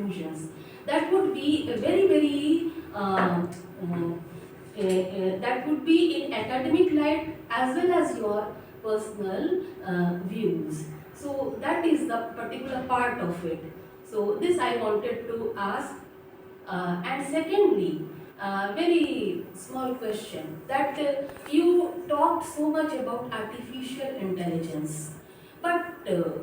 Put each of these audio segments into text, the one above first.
conclusions. That would be a very that would be in academic light as well as your personal views. So that is the particular part of it. So this I wanted to ask. And secondly, very small question, that you talked so much about artificial intelligence, but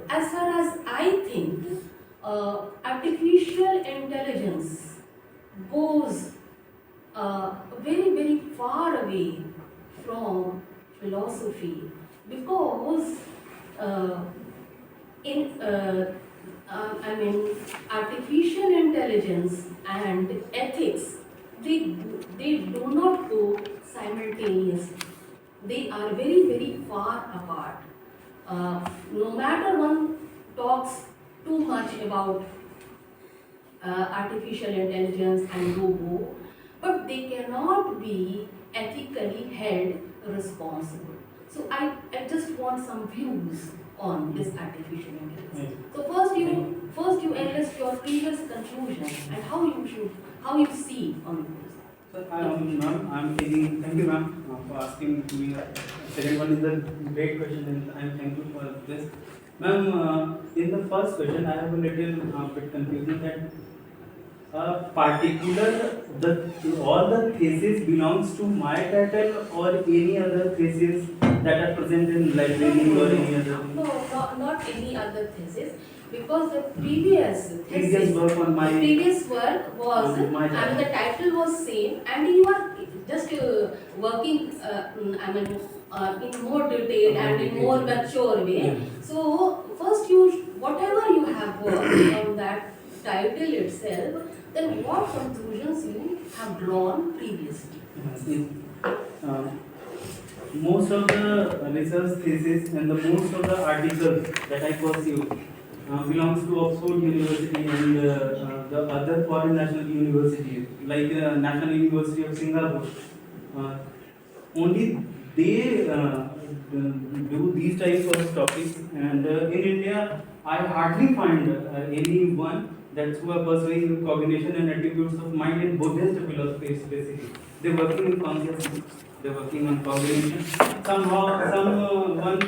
as far as I think, artificial intelligence goes very far away from philosophy, because uh, in I mean, artificial intelligence and ethics, they do not go simultaneously. They are very far apart. No matter one talks too much about artificial intelligence and robo, but they cannot be ethically held responsible. So I just want some views on this artificial intelligence. So first you enlist your previous conclusions and how you see on this. So, ma'am, I'm taking, thank you, ma'am, for asking me. Second one is a great question, and I'm thankful for this. Ma'am, in the first question, I have a little bit confusion that all the thesis belongs to my title or any other thesis that are present in library or any other. No, not any other thesis, because the previous Previous work on my. previous work was, on my I mean, the title was same, and you are just working, I mean, in more detail and in more mature way. Yeah. So first you, whatever you have worked on that title itself, then what conclusions you have drawn previously? Most of the research thesis and the most of the articles that I pursue belongs to Oxford University and the other foreign national universities like National University of Singapore. Only they do these types of topics, and in India I hardly find anyone that's who are pursuing cognition and attributes of mind in Buddhist philosophy specifically. They're working in consciousness, they're working on cognition. Somehow, someone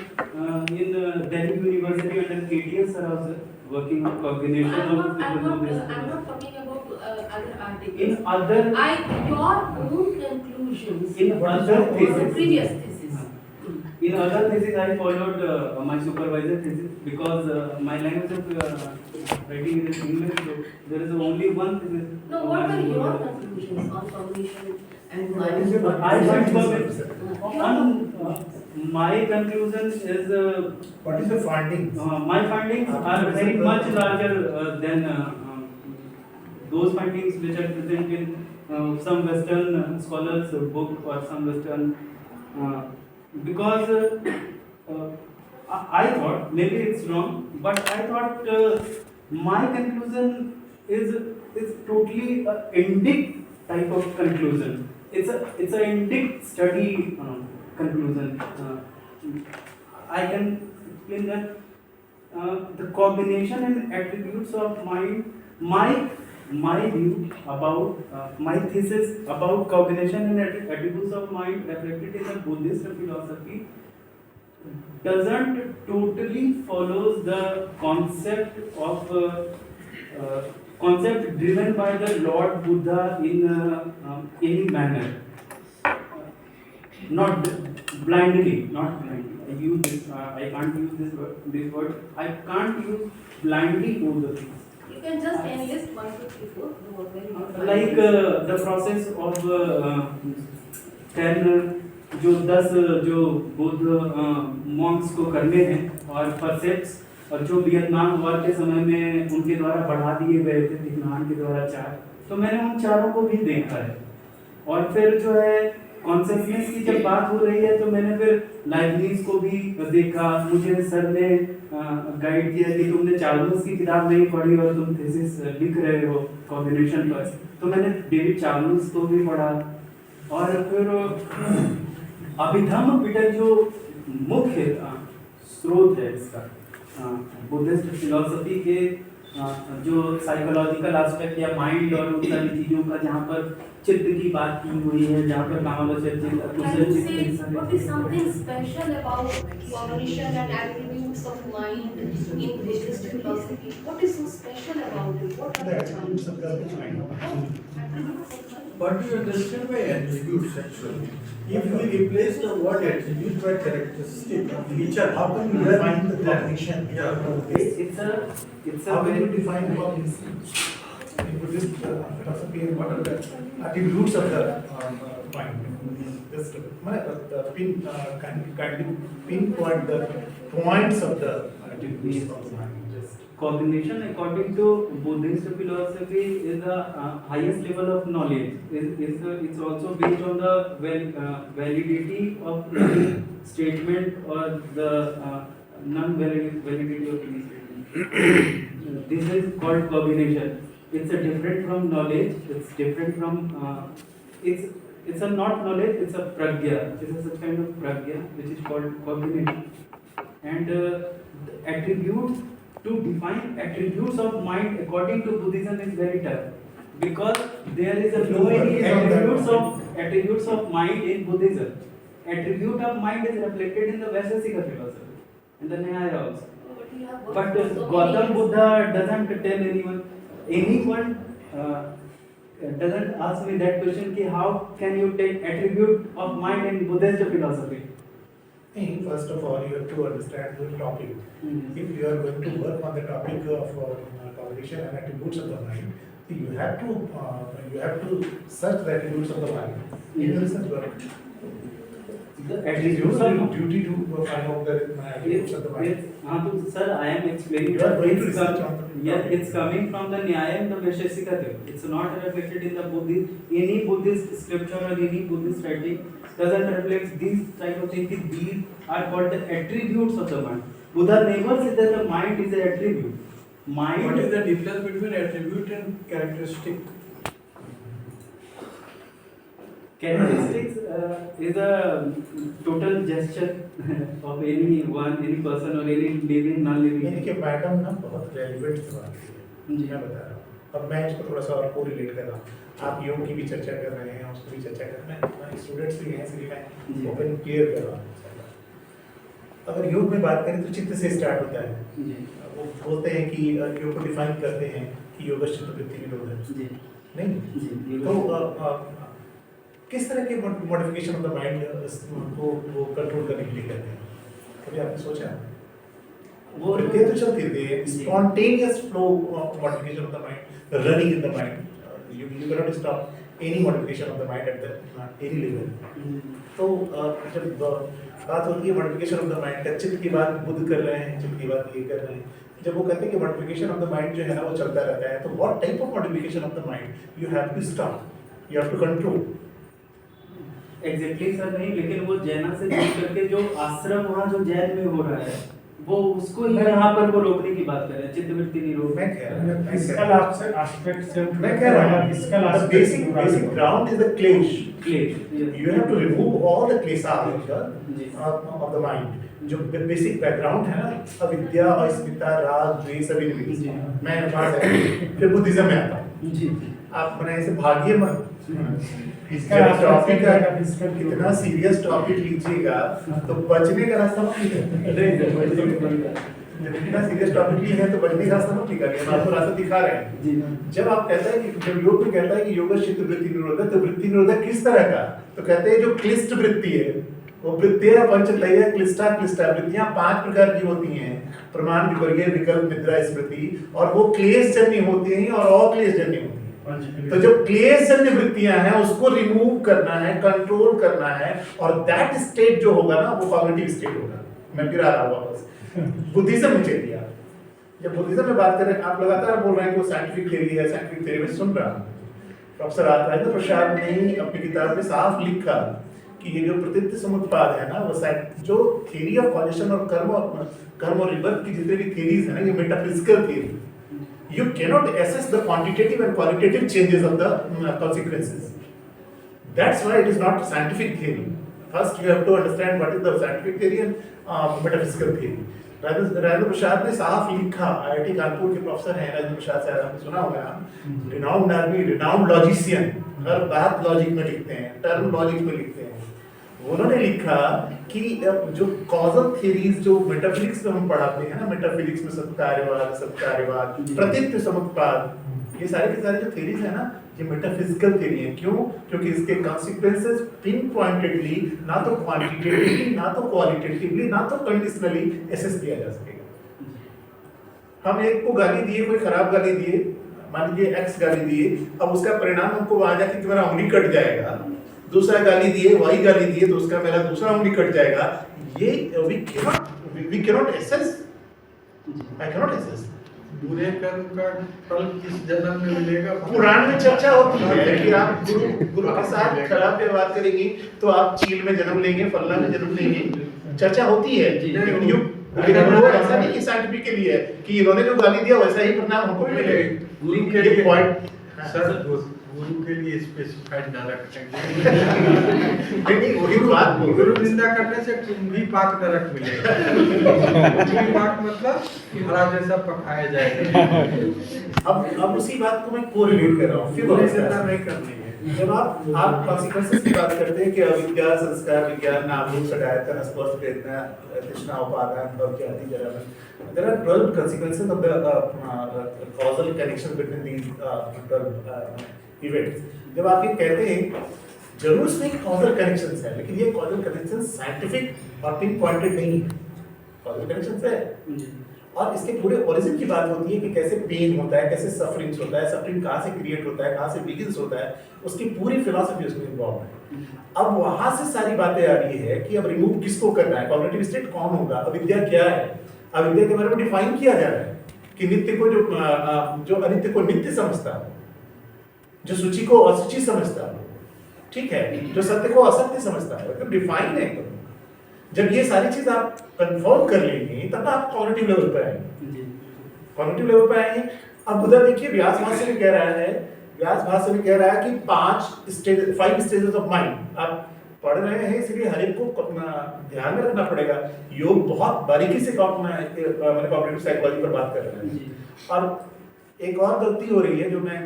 in Delhi University under KTS are also working on cognition of I'm Buddhist. not talking about other articles. In other, your own conclusions in other or thesis, previous thesis. in other thesis I followed my supervisor thesis because my language of writing is English, so there is only one thesis. No, what were your conclusions on cognition and mind? I went on my conclusion is What is the findings? my findings are very much larger than those findings which are present in some Western scholars' book or some Western because I thought, maybe it's wrong, but I thought my conclusion is totally a indict type of conclusion. It's a indict study conclusion. I can explain that the combination and attributes of mind, my view about my thesis about cognition and attributes of mind reflected in the Buddhist philosophy doesn't totally follows the concept of concept driven by the Lord Buddha in any manner, not blindly. I use this. I can't use this word. I can't use blindly all the things. You can just enlist 1, 2, 3, 4. No, very good. Like the process of 10 जो 10 जो Buddha Monks को करने हैं और परसेप्ट्स और जो Vietnam war के समय में उनके द्वारा बढ़ा दिए गए थे विज्ञान के द्वारा 4, तो मैंने उन चारों को भी देखा है। और फिर जो है कॉन्शियसनेस की जब बात हो रही है तो मैंने फिर लाइबनीज को भी देखा। मुझे सर ने गाइड किया कि तुमने चार्ल्स की किताब नहीं पढ़ी और तुम थीसिस लिख रहे हो कॉम्बिनेशन पर, तो मैंने डेविड चार्ल्स को भी पढ़ा। और फिर अभिधम्म पिटक जो मुख्य स्रोत है इसका बुद्धिस्ट फिलॉसफी के जो साइकोलॉजिकल एस्पेक्ट या माइंड और उन सारी चीजों का जहाँ पर चित्त की बात की हुई है, जहाँ पर कामालोचना Can you say what is something special about cognition and attributes of mind in Buddhist philosophy? What is so special about it? What are The the attributes of the mind. attributes of mind? What do you understand by attributes actually? If we replace the word attribute by characteristic of nature, how can we Define the cognition. Yeah. it's a How will you very define cognition? In Buddhist philosophy, what are the attributes of the mind? Just kindly pinpoint the points of the attributes of the mind. Just cognition according to Buddhist philosophy is the highest level of knowledge. It's also based on the validity of any statement or the non-validity of any statement. This is called cognition. It's a different from knowledge. It's different from it's a not knowledge. It's a pragya. It's a such kind of pragya which is called cognition. And the attributes to define attributes of mind according to Buddhism is very tough because there is no any attributes of mind in Buddhism. Attribute of mind is reflected in the Vaisesika philosophy and the Nyaya also. But you have But worked for so Gautam many Buddha doesn't tell anyone doesn't ask me that question ki how can you take attribute of mind in Buddhist philosophy. First of all, you have to understand the topic. If you are going to work on the topic of cognition and attributes of the mind, you have to search the attributes of the mind. In the research work, The it is attributes your of duty to find out the attributes of the mind. Sir, I am explaining You are that going to it's research on the yeah, topic. it's coming from the Nyaya and the Vaisheshika theory. It's not reflected in the Buddhist, any Buddhist scripture or any Buddhist writing doesn't reflect these type of things. These are called the attributes of the mind. Buddha never said that the mind is an attribute. Mind. what is the difference between attribute and characteristic? Characteristics is a total gesture of any person or any living, ये non-living. देखिए madam ना बहुत relevant सवाल है, मैं बता रहा हूँ। अब मैं इसको थोड़ा सा और को रिलेट कर रहा हूँ। आप योग की भी चर्चा कर रहे हैं, उसको भी चर्चा कर रहे हैं, स्टूडेंट्स भी हैं, इसलिए जी। मैं ओपन क्लियर कर रहा हूँ। अगर योग में बात करें तो चित्त से स्टार्ट होता है। जी वो बोलते हैं कि योग को डिफाइन करते हैं कि योग चित्त वृत्ति विरोध है, जी नहीं? जी तो किस तरह के मॉडिफिकेशन ऑफ द माइंड को वो कंट्रोल करने के लिए करते हैं? कभी आपने सोचा? वो वृत्तियाँ तो चलती रहती है, जी। spontaneous flow of modification of the mind, running in the mind. You cannot stop any modification of the mind at the any level. तो जब बात होती है मॉडिफिकेशन ऑफ द माइंड का, चित्त की बात बुद्ध कर रहे हैं, चित्त की बात ये कर रहे हैं, जब वो कहते हैं कि मॉडिफिकेशन ऑफ द माइंड जो है ना वो चलता रहता है, तो what type of modification of the mind you have to stop, you have to control? Exactly sir नहीं, लेकिन वो जैना से जुड़ करके जो आश्रम वहाँ जो जैन में हो रहा है वो उसको ही यहाँ पर वो रोकने की बात कर रहे हैं, चित्तवृत्ति निरोध। मैं कह रहा हूँ Physical aspect से मैं कह रहा हूँ physical the aspect basic ground is the क्लेश. क्लेश You have to remove all the kleshas जी। of the mind. जो बेसिक बैकग्राउंड है ना, अविद्या, अस्मिता, राग, द्वेष, अभिनिवेश, जी। मैं बात है, फिर बुद्धिज्म में आता हूँ। जी आप बनाए से भागिए मत। Physical जब aspect टॉपिक से क्या physical क्यों? इतना सीरियस टॉपिक लीजिएगा तो बचने का रास्ता मत निकालिए। जब इतना सीरियस टॉपिक लिए हैं तो बचने का रास्ता मत निकालिए, हम आपको रास्ता दिखा रहे हैं। जी जब आप कहता है कि जब योग में कहता है कि योग चित्त वृत्ति निरोधक, तो वृत्ति निरोधक किस तरह का? तो कहते हैं जो क्लिष्ट वृत्ति है, वो वृत्तियां पंचतैया क्लिष्टा क्लिष्टा, वृत्तियां 5 प्रकार की होती हैं, प्रमाण, विपर्य, विकल्प, निद्रा, स्मृति, और वो क्लेश जन्य होती हैं और अक्लेश जन्य होती हैं। तो जब क्लेश जन्य वृत्तियां हैं उसको रिमूव करना है, कंट्रोल करना है, और दैट स्टेट जो होगा ना वो कॉग्निटिव स्टेट होगा। मैं फिर आ रहा हूँ वापस बुद्धिज्म में चलिए। आप जब बुद्धिज्म में बात करें, आप लगातार बोल रहे हैं कि वो साइंटिफिक थ्योरी है, साइंटिफिक थ्योरी में सुन रहा हूँ। प्रोफेसर राजेंद्र प्रसाद ने अपनी किताब में साफ लिखा कि ये जो प्रतीत समुत्पाद है ना, वो जो थ्योरी ऑफ कॉजेशन और कर्म और रिबर्थ की जितने भी थ्योरीज है ना, ये metaphysical theory. You cannot assess the quantitative and qualitative changes of the consequences. That's why it is not scientific theory. First, you have to understand what is the scientific theory and metaphysical theory. Rajendra Prasad ने साफ लिखा, IIT Kanpur के professor हैं राजेंद्र प्रसाद, शायद आपने सुना होगा नाम, रिनाउंड आदमी, रिनाउंड लॉजिशियन, हर बात लॉजिक में लिखते हैं, टर्म लॉजिक में लिखते हैं। उन्होंने लिखा कि जो कॉजल थ्योरीज जो मेटाफिजिक्स में हम पढ़ाते हैं ना, मेटाफिजिक्स में सत्कार्यवाद, प्रतीत्व समुत्पाद, ये सारे के सारे जो थ्योरीज है ना, ये मेटाफिजिकल थ्योरी है। क्यों? क्योंकि इसके कॉन्सिक्वेंसेस पिन पॉइंटेडली, ना तो क्वांटिटेटिवली, ना तो क्वालिटेटिवली, ना तो कंडीशनली असेस किया जा सकेगा। हम एक को गाली दिए, कोई खराब गाली दिए, मान लीजिए एक्स गाली दिए, अब उसका परिणाम हमको वहां जाके कि मेरा उंगली कट जाएगा, दूसरा गाली दिए, वाई गाली दिए, तो उसका मेरा दूसरा उंगली कट जाएगा। ये we cannot assess, I cannot assess। बुरे कर्म का फल किस जन्म में मिलेगा? पुराण में चर्चा होती है कि आप गुरु के साथ खराब व्यवहार करेंगे तो आप चील में जन्म लेंगे, फलना में जन्म लेंगे, चर्चा होती है। लेकिन वो ऐसा नहीं कि साइंटिफिकली है कि इन्होंने जो गाली दिया वैसा ही परिणाम हमको मिलेगा। गुरु के लिए पॉइंट सर, गुरु के लिए स्पेसिफाइड नरक है। नहीं, वही बात गुरु निंदा करने से कुंभी पाक नरक मिलेगा। कुंभी पाक मतलब हरा जैसा पकाया जाएगा। अब उसी बात को मैं कोरिलेट कर रहा हूँ। फिर नहीं करनी है। जब आप कॉन्सिक्वेंसेस की बात करते हैं कि अविद्या, संस्कार, विज्ञान, नाम रूप, सदायतन, स्पर्श, वेदना, तृष्णा, उपादान, भव, जाति, जरा, there are 12 consequences of the causal connection between these 12 events। जब आप ये कहते हैं, जरूर इसमें causal connections है, लेकिन ये causal connections साइंटिफिक और पिन पॉइंटेड नहीं है। causal connections है, और इसके पूरे ओरिजिन की बात होती है कि कैसे पेन होता है, कैसे सफरिंग्स होता है, सफरिंग कहाँ से क्रिएट होता है, कहाँ से बिगिंस होता है, उसकी पूरी फिलॉसफी उसमें इन्वॉल्व है। अब वहां से सारी बातें आ रही है कि अब रिमूव किसको करना है, कॉग्निटिव स्टेट कौन होगा, अविद्या क्या है, अविद्या के बारे में डिफाइन किया जा रहा है कि नित्य को जो अनित्य को नित्य समझता है, जो सूची को असुचि समझता है, ठीक है, जो सत्य को असत्य समझता है, मतलब डिफाइन है। जब ये सारी चीज आप कंफर्म कर लेंगे तब आप कॉग्निटिव लेवल पर आएंगे, कॉग्निटिव लेवल पर आएंगे। अब उधर देखिए व्यास भाष्य में कह रहा है, व्यास भाष्य में कह रहा है कि 5 स्टेजेस ऑफ माइंड आप पढ़ रहे हैं, इसलिए हर एक को ध्यान में रखना पड़ेगा। योग बहुत बारीकी से मैंने कॉग्निटिव साइकोलॉजी पर बात कर रहा है। और एक और गलती हो रही है जो मैं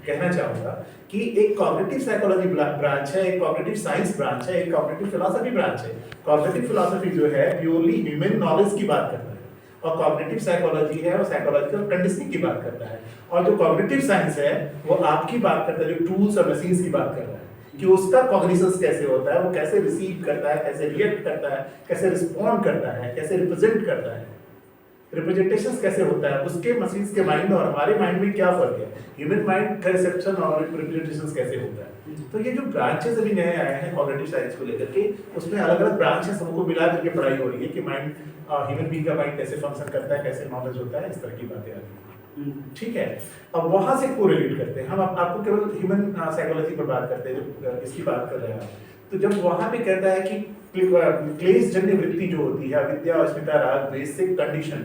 कहना चाहूंगा कि एक कॉग्निटिव साइकोलॉजी ब्रांच है, एक कॉग्निटिव साइंस ब्रांच है, एक कॉग्निटिव फिलॉसफी ब्रांच है। कॉग्निटिव फिलॉसफी जो है प्योरली ह्यूमन नॉलेज की बात करता है, और कॉग्निटिव साइकोलॉजी है वो साइकोलॉजिकल कंडीशनिंग की बात करता है, और जो कॉग्निटिव साइंस है वो आपकी बात करता है, जो टूल्स और मशीन्स की बात कर रहा है कि उसका कॉग्निशंस कैसे होता है, वो कैसे रिसीव करता है, कैसे रिएक्ट करता है, कैसे रिस्पॉन्ड करता है, कैसे रिप्रेजेंट करता है, रिप्रेजेंटेशंस कैसे होता है, उसके मशीन्स के माइंड और हमारे माइंड में क्या फर्क है, ह्यूमन माइंड का रिसेप्शन और रिप्रेजेंटेशंस कैसे होता है। तो ये जो ब्रांचेस अभी नए आए हैं कॉग्निटिव साइंस को लेकर के, उसमें अलग अलग ब्रांचेस हमको मिला करके पढ़ाई हो रही है कि माइंड, ह्यूमन बीइंग का माइंड कैसे फंक्शन करता है, कैसे नॉलेज होता है, इस तरह की बातें आती हैं। ठीक है, अब वहां से कोरिलेट करते हैं हम। आपको केवल ह्यूमन साइकोलॉजी पर बात करते हैं, जो इसकी बात कर रहे हैं। तो जब वहां पे कहता है कि क्लेश जन्य वृत्ति जो होती है, अविद्या, अस्मिता, राग, बेसिक कंडीशन,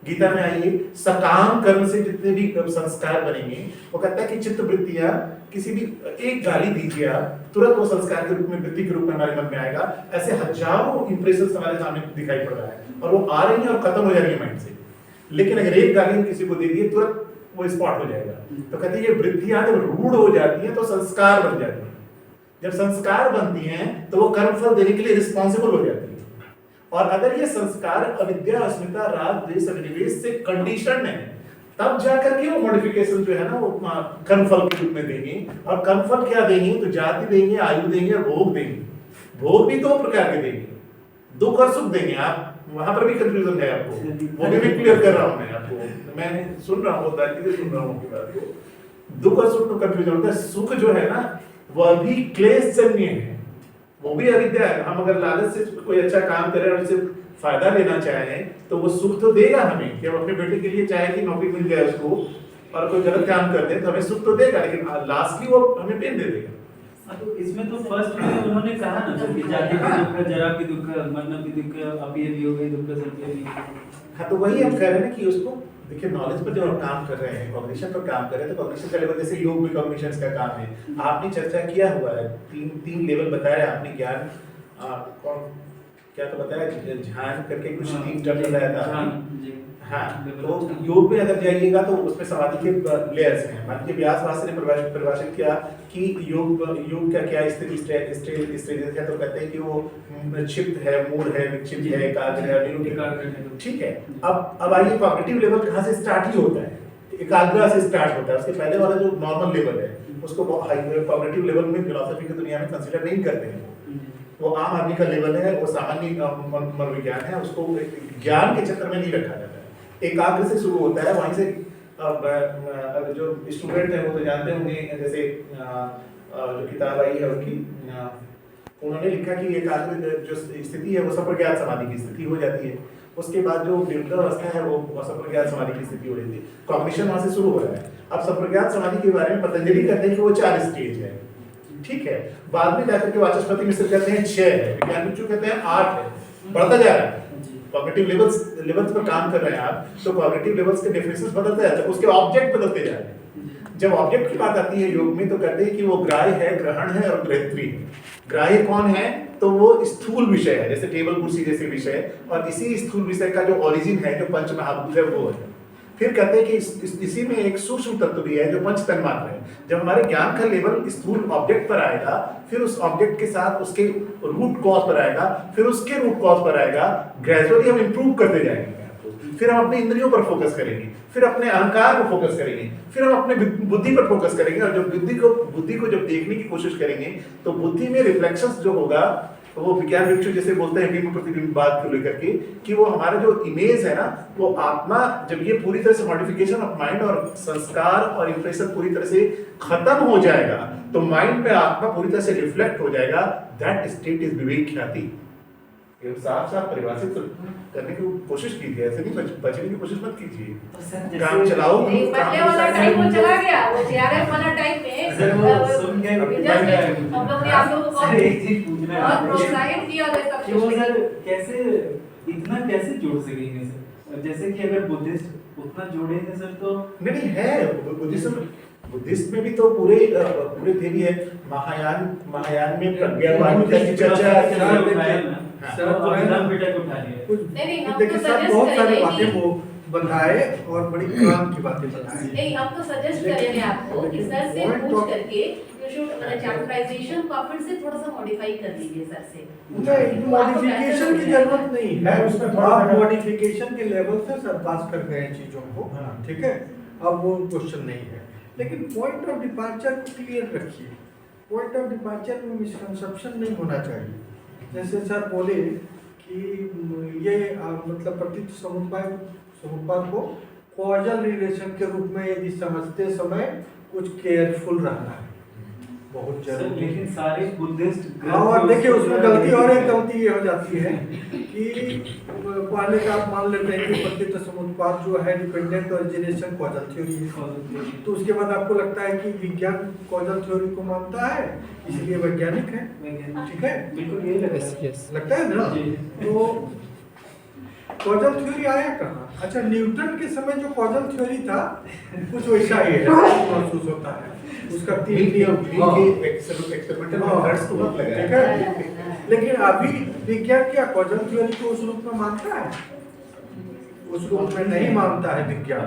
गीता में आइए, सकाम कर्म से जितने भी संस्कार बनेंगे, वो कहता है कि चित्त वृत्तियां, किसी भी एक गाली दीजिए आप, तुरंत वो संस्कार के रूप में, वृत्ति के रूप में हमारे मन में आएगा। ऐसे हजारों इंप्रेशंस हमारे सामने दिखाई पड़ रहा है और वो आ रही है और खत्म हो जा रही है माइंड से। लेकिन अगर एक गाली किसी को दे दिए तुरंत वो स्पॉट हो जाएगा। तो कहते हैं ये वृत्तियां जब रूढ़ हो जाती हैं तो संस्कार बन जाती हैं। जब संस्कार बनती हैं तो वो कर्मफल देने के लिए रिस्पॉन्सिबल हो जाती है। और अगर ये संस्कार अविद्या, अस्मिता, राग, द्वेष, अभिनिवेश से कंडीशन है, तब जाकर के वो मॉडिफिकेशन जो है ना वो कर्मफल के रूप में देंगे। और कर्मफल क्या देंगे? तो जाति देंगे, आयु देंगे और भोग देंगे। भोग भी दो प्रकार के देंगे, दुख और सुख देंगे। आप वहां पर भी कंफ्यूजन है आपको, वो भी क्लियर कर रहा हूं मैं आपको। मैं सुन रहा हूँ, बातचीत सुन रहा हूँ आपकी बात को। दुख और सुख में कंफ्यूजन होता है। सुख जो है ना वह भी क्लेश जन्य है, वो भी अविद्या है। हम अगर लालच से कोई अच्छा काम करें और उससे फायदा लेना चाहें तो वो सुख तो देगा हमें, कि हम अपने बेटे के लिए चाहे कि नौकरी मिल जाए उसको, और कोई गलत काम कर दे तो हमें सुख तो देगा, लेकिन लास्टली वो हमें पेन दे देगा। तो इसमें तो फर्स्ट में उन्होंने कहा ना कि जाति की दुख, जरा की दुख, मरना की दुख, अपीय भी हो गई, दुख संचय भी। हाँ, तो वही हम कह रहे हैं ना कि उसको देखिए, नॉलेज पर जब हम काम कर रहे हैं, कॉग्निशन पर काम कर रहे हैं, तो कॉग्निशन का लेवल, जैसे योग भी कॉग्निशन का काम है। आपने चर्चा किया हुआ है, तीन लेवल बताया आपने, ज्ञान, क्या तो बताया, ध्यान करके कुछ 3 स्टेप बताया था। ध्यान, जी। हाँ, तो योग में अगर जाइएगा तो उसमें समाधि के लेयर्स हैं। मान लीजिए व्यासवासी ने परिभाषित किया कि योग का क्या स्टेजेस है, तो कहते हैं कि वो क्षिप्त है, मूढ़ है, विक्षिप्त है, एकाग्र है, निरुद्ध है। ठीक है, अब आइए कॉग्निटिव लेवल कहाँ से स्टार्ट ही होता है, एकाग्रता से स्टार्ट होता है। उसके पहले वाला जो नॉर्मल लेवल है उसको कॉग्निटिव लेवल में फिलॉसफी की दुनिया में कंसीडर नहीं करते हैं। वो आम आदमी का लेवल है, वो सामान्य मनोविज्ञान है, उसको ज्ञान के क्षेत्र में नहीं रखा जाता है। एकाग्र से शुरू होता है, वहीं से अब जो स्टूडेंट है वो तो जानते होंगे, जैसे जो किताब आई है उनकी, उन्होंने लिखा कि एकाग्र जो स्थिति है वो सप्रज्ञात समाधि की स्थिति हो जाती है। उसके बाद जो निरुद्ध अवस्था है वो सप्रज्ञात समाधि की स्थिति हो जाती है। कॉग्निशन वहां से शुरू हो रहा है। अब सप्रज्ञात समाधि के बारे में पतंजलि कहते हैं कि वो 4 स्टेज है। ठीक है, बाद में जाकर के वाचस्पति मिश्र कहते हैं 6 है, विज्ञान भिक्षु कहते हैं 8 है, बढ़ता जा रहा है। कॉग्निटिव लेवल्स पर काम कर रहे हैं आप, तो कॉग्निटिव लेवल्स के डेफिनेशंस बदलते जाते हैं, उसके ऑब्जेक्ट बदलते जा रहे हैं। जब ऑब्जेक्ट की बात आती है योग में तो कहते हैं कि वो ग्राह्य है, ग्रहण है और ग्रहित्री है। ग्राह्य कौन है, तो वो स्थूल विषय है, जैसे टेबल कुर्सी जैसे विषय, और इसी स्थूल विषय का जो ओरिजिन है, जो पंच महाभूत है वो है। फिर कहते हैं कि इसी में एक सूक्ष्म तत्व भी है जो पंच तन्मात्र है। जब हमारे ज्ञान का लेवल स्थूल ऑब्जेक्ट पर आएगा, फिर उस ऑब्जेक्ट के साथ उसके रूट कॉज पर आएगा, फिर उसके रूट कॉज पर आएगा, ग्रेजुअली हम इंप्रूव करते जाएंगे। फिर हम अपने इंद्रियों पर फोकस करेंगे, फिर अपने अहंकार पर फोकस करेंगे, फिर हम अपने बुद्धि पर फोकस करेंगे। और जब बुद्धि को जब देखने की कोशिश करेंगे तो बुद्धि में रिफ्लेक्शंस जो होगा, तो वो विज्ञान भिक्षु जैसे बोलते हैं बिंब प्रतिबिंब बात को लेकर के, कि वो हमारा जो इमेज है ना, वो आत्मा जब ये पूरी तरह से मॉडिफिकेशन ऑफ माइंड और संस्कार और इंप्रेशन पूरी तरह से खत्म हो जाएगा, तो माइंड में आत्मा पूरी तरह से रिफ्लेक्ट हो जाएगा। दैट स्टेट इज विवेक ख्याति। ये साफ परिभाषित करने की कोशिश कीजिए, ऐसे नहीं बचने की कोशिश मत कीजिए। काम चलाओ, पहले वाला टाइम वो चला गया, वो जेआरएफ वाला टाइम में सर वो सुन के हम लोग ने आप लोगों को सर एक चीज पूछना है बहुत प्रोत्साहित किया गया सब कि वो कुछ। सर कैसे जोड़ सकेंगे सर, जैसे कि अगर बुद्धिस्ट उतना जोड़ेंगे सर तो नहीं है। बुद्धिस्ट में भी तो पूरे थ्योरी है। महायान में प्रज्ञावान की चर्चा नहीं, हम देखिए तो सर suggest बहुत सारी करेंगे बातें कि- वो बताए और बड़ी काम की बातें बताए। नहीं, हम तो सजेस्ट करेंगे आपको कि सर से Point पूछ of- करके यू शुड चैप्टराइजेशन को आप फिर से थोड़ा सा मॉडिफाई कर लीजिए सर से। नहीं, मॉडिफिकेशन की जरूरत नहीं है, उसमें थोड़ा आप सा- मॉडिफिकेशन के लेवल से सरपास कर गए हैं चीजों को। हाँ। ठीक है, अब वो क्वेश्चन नहीं है, लेकिन पॉइंट ऑफ डिपार्चर को क्लियर रखिए। पॉइंट ऑफ डिपार्चर में मिसकंसेप्शन नहीं होना चाहिए। जैसे सर बोले कि ये मतलब प्रतीत समुपाद को कॉजल रिलेशन के रूप में यदि समझते समय कुछ केयरफुल रहना है, बहुत सर जरूरी है। लेकिन सारे बुद्धिस्ट और देखिए उसमें गलती और एक गलती ये हो जाती है कि पहले का आप मान लेते हैं कि प्रतीत समुत्पाद जो है डिपेंडेंट ओरिजिनेशन कॉजल थ्योरी है, तो उसके बाद आपको लगता है कि विज्ञान कॉजल थ्योरी को मानता है इसलिए वैज्ञानिक है। ठीक है, बिल्कुल यही लगता है लगता है ना। जी। तो कॉजल थ्योरी आया कहाँ? अच्छा, न्यूटन के समय जो कॉजल थ्योरी था कुछ वैसा ही है, महसूस होता है। उसका 3 नियम एक्सपेरिमेंटल मेथड्स को मत लगाएं। ठीक है, लेकिन अभी विज्ञान क्या कॉजल थ्योरी को उस रूप में मानता है? उस रूप में नहीं मानता है विज्ञान।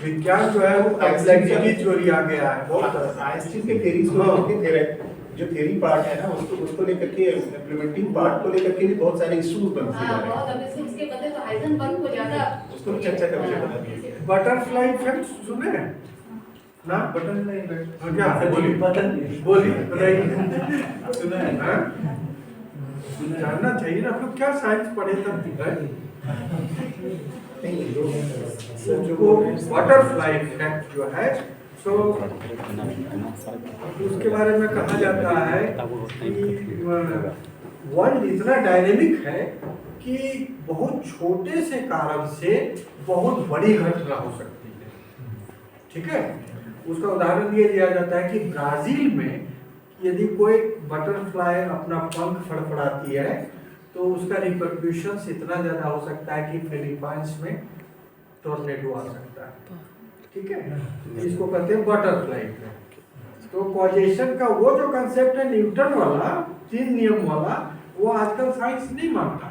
विज्ञान जो है वो कॉम्प्लेक्सिटी थ्योरी आ गया है बहुत। आइंस्टीन के थ्योरीज को लेकर के जो थ्योरी पार्ट है ना, उसको लेकर के इम्प्लीमेंटिंग पार्ट को लेकर के भी बहुत सारे इश्यूज बनते जा हाँ, रहे बहुत हैं। अभी से उसके बदले तो हाइजेनबर्ग को ज्यादा उसको भी चर्चा का विषय बना दिया गया है। बटरफ्लाई इफेक्ट सुने हैं ना? बटन हाँ, क्या बोलिए बोलिए बताइए। सुना है हाँ? जानना चाहिए ना, आप लोग क्या साइंस पढ़े तब नहीं, जो बटरफ्लाई इफेक्ट जो है, सो उसके बारे में कहा जाता है कि वर्ल्ड इतना डायनेमिक है कि बहुत छोटे से कारण से बहुत बड़ी घटना हो सकती है। ठीक है, उसका उदाहरण ये दिया जाता है कि ब्राजील में यदि कोई बटरफ्लाई अपना पंख फड़फड़ाती है तो उसका रिपरक्यूशंस इतना ज़्यादा हो सकता है कि फिलीपाइंस में टॉर्नेडो आ सकता है। ठीक है, इसको कहते हैं बटरफ्लाई इफेक्ट। तो कॉजेशन का वो जो कंसेप्ट है न्यूटन वाला 3 नियम वाला, वो आजकल साइंस नहीं मानता।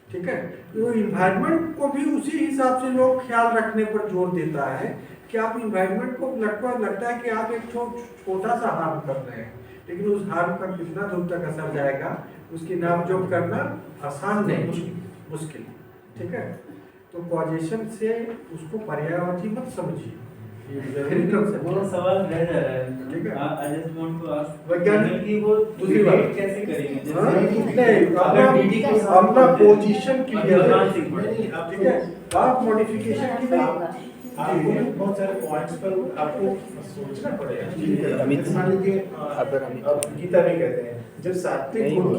ठीक है। तो इन्वायरमेंट को भी उसी हिसाब से लोग ख्याल रखने पर जोर देता है कि आप इन्वायरमेंट को लगता है कि आप एक छोटा सा हार्म कर रहे हैं, लेकिन उस हार्म का कितना दूर तक असर जाएगा उसकी नापजोख करना आसान नहीं, मुश्किल। ठीक है, तो कॉजेशन से उसको पर्यायवाची मत समझिए, ये जरूरी concept वो है। सवाल रह जा रहा है। ठीक है। I just want to ask, वैज्ञानिक कि वो दूसरी बात debate कैसे करेंगे? हाँ? जैसे नहीं, अगर DD को अपना पोजीशन क्लियर है, advancing point। नहीं, आप ठीक है, आप मॉडिफिकेशन की नहीं। आपको बहुत सारे पॉइंट्स पर आपको सोचना पड़ेगा। जैसे मान लीजिए अब गीता में कहते हैं जब सात्विक गुण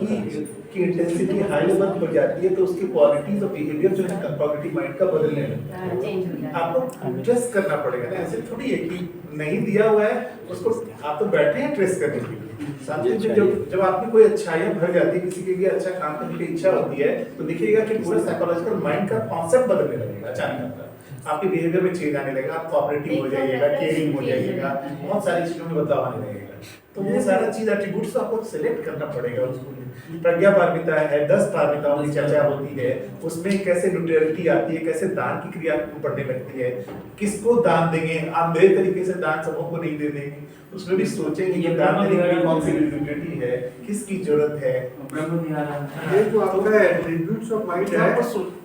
की इंटेंसिटी हाई लेवल पर हो जाती है तो उसकी क्वालिटीज और बिहेवियर जो है कंपैरेटिव माइंड का बदलने लगता है। चेंज हो जाता है। आपको ट्रेस करना पड़ेगा ना, ऐसे थोड़ी है कि नहीं दिया हुआ है उसको आप तो बैठे हैं ट्रेस करने के लिए। सात्विक में जब आप में कोई अच्छाइयाँ भर जाती है, किसी के लिए अच्छा काम करने की इच्छा होती है तो देखिएगा कि पूरे साइकोलॉजिकल माइंड का कॉन्सेप्ट बदलने लगेगा अचानक। आपके बिहेवियर में चेंज आने लगेगा, आप कोऑपरेटिव हो जाइएगा, केयरिंग हो जाइएगा, बहुत सारी चीजों में बदलाव आने लगेगा। तो वो सारा चीज एट्रीब्यूट्स आपको सिलेक्ट करना पड़ेगा। उसको प्रज्ञा पारमिता है, 10 पारमिताओं की चर्चा होती है, उसमें कैसे न्यूट्रलिटी आती है, कैसे दान की क्रिया बढ़ने लगती है, किसको दान देंगे, आप मेरे तरीके से दान सबको नहीं दे देंगे, उसमें भी सोचेंगे कि दान देने के लिए कौन सी न्यूट्रलिटी है, किसकी जरूरत है। ब्रह्म ध्यान ये जो आपका एट्रीब्यूट्स ऑफ माइंड है,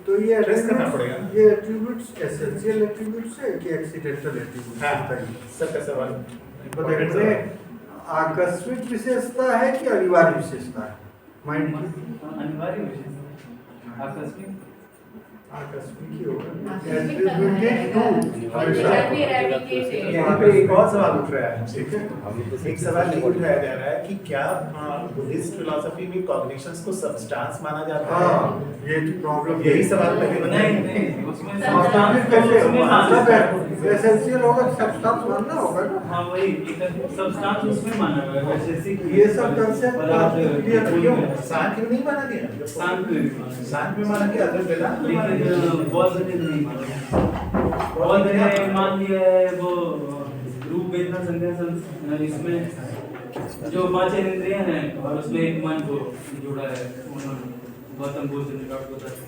तो ये ट्रेस करना पड़ेगा। ये एट्रीब्यूट्स एसेंशियल एट्रीब्यूट्स है कि एक्सीडेंटल एट्रीब्यूट्स हाँ, है? सबका सवाल इनमें आकस्मिक विशेषता है कि अनिवार्य विशेषता है माइंड की? अनिवार्य विशेषता आकस्मिक आकस्मिक ही होगा। आकस्मिक एट्रीब्यूटेड टू हमेशा। Can be eradicated. यहाँ पे एक और सवाल उठ रहा है, ठीक है? एक सवाल ये उठाया जा रहा है कि क्या बुद्धिस्ट फिलॉसफी में कॉग्निशंस को सब्सटेंस माना जाता है? हाँ, ये प्रॉब्लम यही सवाल पहले नहीं बताइए। नहीं उसमें आकस्मिक कैसे उसमें मतलब माना एसेंशियल होगा, सब्सटेंस मानना होगा ना। हाँ वही सब्सटेंस उसमें माना हुआ है वैसे ये सब concept क्लियर क्यों? सांख्य में नहीं माना गया? सांख्य में माना गया, अगर वेदांत में माना गया। लेकिन बौद्ध ने नहीं माना। बौद्ध ने मान लिया है वो रूप वेदना संज्ञा इसमें जो 5 इंद्रियां हैं और उसमें एक मन को जोड़ा है उन्होंने गौतम बुद्ध ने बताया।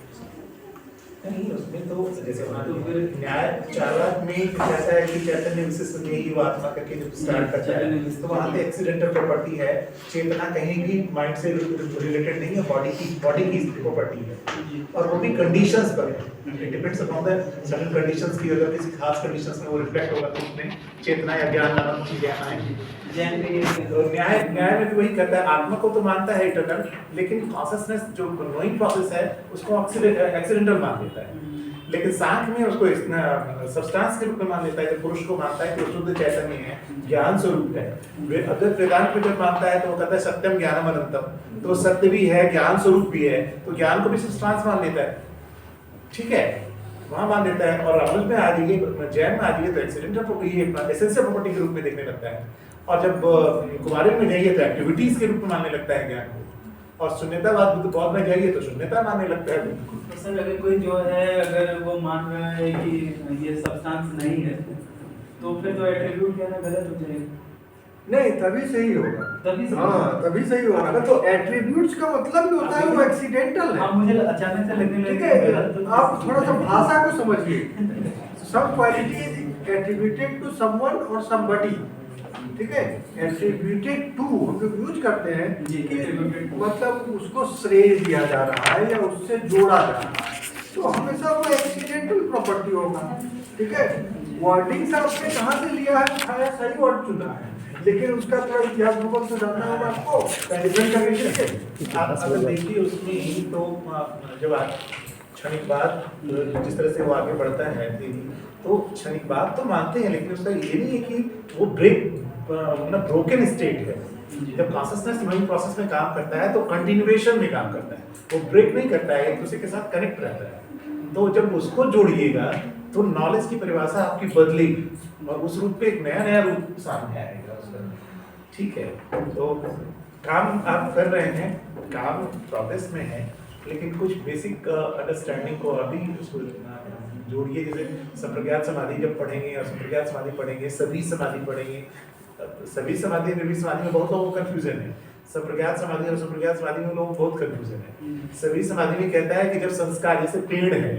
नहीं, उसमें तो जैसे तो फिर न्याय चार्वाक में जैसा है कि चैतन्य विशिष्ट में ही वो आत्मा करके जब स्टार्ट करता है तो वहाँ पे एक्सीडेंटल प्रॉपर्टी है, चेतना कहीं भी माइंड से रिलेटेड नहीं है, बॉडी की प्रॉपर्टी है और वो भी कंडीशंस पर है। It depends upon the certain conditions की, अगर किसी खास कंडीशंस में वो रिफ्लेक्ट होगा तो उसमें चेतना या ज्ञान नामक चीजें आएंगी। और न्याय में भी वही करता है, आत्मा को तो मानता है इटर्नल, लेकिन कॉन्शियसनेस जो नोइंग प्रोसेस है उसको एक्सीडेंटल मान लेता है। लेकिन सांख्य में उसको सब्सटेंस के रूप में मान लेता है, जब पुरुष को मानता है कि वो शुद्ध चैतन्य है, ज्ञान स्वरूप है। अगर वेदांत में जब मानता है तो वो कहता है सत्यम ज्ञानम अनंतम, तो सत्य भी है, ज्ञान स्वरूप भी है, तो ज्ञान को भी सब्सटेंस मान लेता है। ठीक है, वहां मान लेता है। और राहुल में आ जाइए, जैन में आ जाइए तो एक्सीडेंटल एसेंशियल प्रॉपर्टी के रूप में देखने लगता है। और जब कुमारिल में जाइए तो एक्टिविटीज के रूप में मानने लगता है ज्ञान को। और शून्यतावाद बुद्ध में जाइए तो शून्यता मानने लगता है बुद्ध को। तो सर अगर कोई जो है अगर वो मान रहा है कि ये सब्सटेंस नहीं है तो फिर तो एट्रीब्यूट कहना गलत हो जाएगा। नहीं, तभी सही होगा। तभी सही हाँ, तभी सही होगा। तो एट्रीब्यूट्स का मतलब भी होता है वो एक्सीडेंटल है। हाँ मुझे अचानक से लगने ठीक लगा है, आप थोड़ा सा भाषा को समझिए। Some quality is attributed to someone और समबडी। ठीक है, एट्रीब्यूटेड टू हम लोग यूज करते हैं जी, कि attributed to। मतलब उसको श्रेय दिया जा रहा है या उससे जोड़ा जा रहा है, तो हमेशा वो एक्सीडेंटल प्रॉपर्टी होगा। ठीक है, वर्डिंग आपने कहाँ से लिया है, शायद सही वर्ड चुना है, लेकिन उसका थोड़ा इतिहास भूगोल से जानना होगा आपको। डिपेंड करके आप अगर देखिए उसमें तो जब आप क्षणिकवाद जिस तरह से वो आगे बढ़ता है तो क्षणिकवाद तो मानते हैं, लेकिन उसका ये नहीं है कि वो ब्रोकन स्टेट है। जब कॉन्शियसनेस माइंड प्रोसेस में काम करता है तो कंटिन्यूएशन में काम करता है, वो ब्रेक नहीं करता है, एक दूसरे के साथ कनेक्ट रहता है। तो जब उसको जोड़िएगा तो नॉलेज की परिभाषा आपकी बदलेगी और उस रूप पे एक नया रूप सामने आएगा उसका। ठीक है, तो काम आप कर रहे हैं, काम प्रोग्रेस में है, लेकिन कुछ बेसिक अंडरस्टैंडिंग को अभी उसको जोड़िए। जैसे संप्रज्ञात समाधि जब पढ़ेंगे और संप्रज्ञात समाधि पढ़ेंगे, सभी समाधि पढ़ेंगे। सभी समाधि निर्वी समाधि में बहुत लोगों को कंफ्यूजन है। संप्रज्ञात समाधि और संप्रज्ञात समाधि में लोग बहुत कंफ्यूजन है। सभी समाधि में कहता है कि जब संस्कार, जैसे पेड़ है,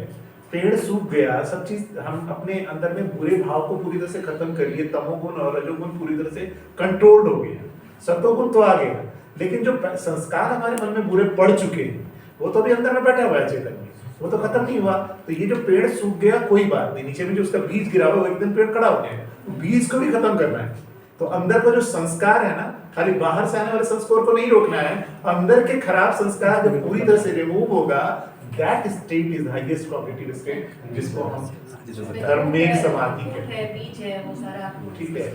पेड़ सूख गया, सब चीज हम अपने अंदर में बुरे भाव को पूरी तरह से खत्म करिए, तमोगुण और रजोगुण पूरी तरह से कंट्रोल्ड हो गया, सतोगुण तो आ गया, लेकिन जो संस्कार हमारे मन में बुरे पड़ चुके हैं वो तो भी अंदर में बैठा हुआ है चेतन में, वो तो खत्म नहीं हुआ। तो ये जो पेड़ सूख गया कोई बात नहीं, नीचे में जो उसका बीज गिरा हुआ वो एक दिन पेड़ खड़ा हो गया, तो बीज को भी खत्म करना है। तो अंदर का जो संस्कार है ना, खाली बाहर से आने वाले संस्कार को नहीं रोकना है, अंदर के खराब संस्कार जब पूरी तरह से रिमूव होगा, that state is highest cognitive state, जिसको हम धर्मिक समाधि कहते हैं। बीज है वो सारा आपको ठीक है,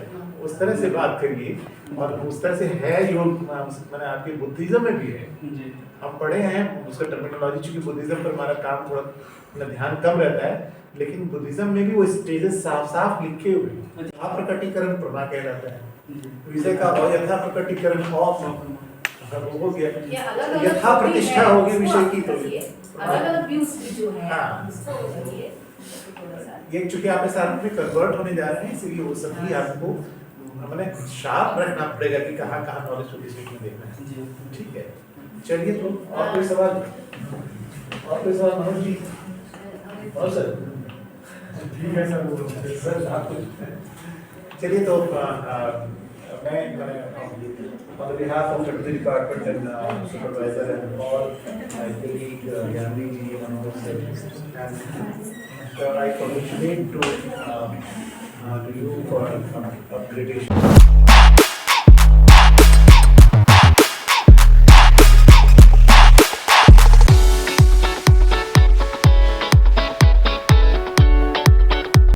उस तरह से बात करिए, और उस तरह से है जो मैंने आपके बुद्धिज्म में भी है, जी हम पढ़े हैं उसका टर्मिनोलॉजी, चूंकि बुद्धिज्म पर हमारा काम थोड़ा ध्यान कम रहता है, लेकिन बुद्धिज्म में भी वो स्टेजेस साफ साफ लिखे हुए हैं। अप्रकटीकरण प्रमा कहलाता है, विषय का यथा प्रकटीकरण ऑफ हो गया, ये अलग-अलग यथा प्रतिष्ठा होगी विषय की, तो अलग-अलग व्यूज जो है हाँ। उसको करिए थोड़ा सा। ये चूंकि आप इस आदमी में कन्वर्ट होने जा रहे हैं, इसलिए वो सभी आपको मैंने शार्प रखना पड़ेगा कि कहाँ कहाँ नॉलेज को किस में देखना है। जी ठीक है, चलिए तो और कोई सवाल, और कोई सवाल मनोज जी? और सर ठीक है सर, सर आप चलिए तो मैं on the behalf of the department and supervisor and all my colleague Yanni ji, Manoj sir, and I congratulate to you for upgradation.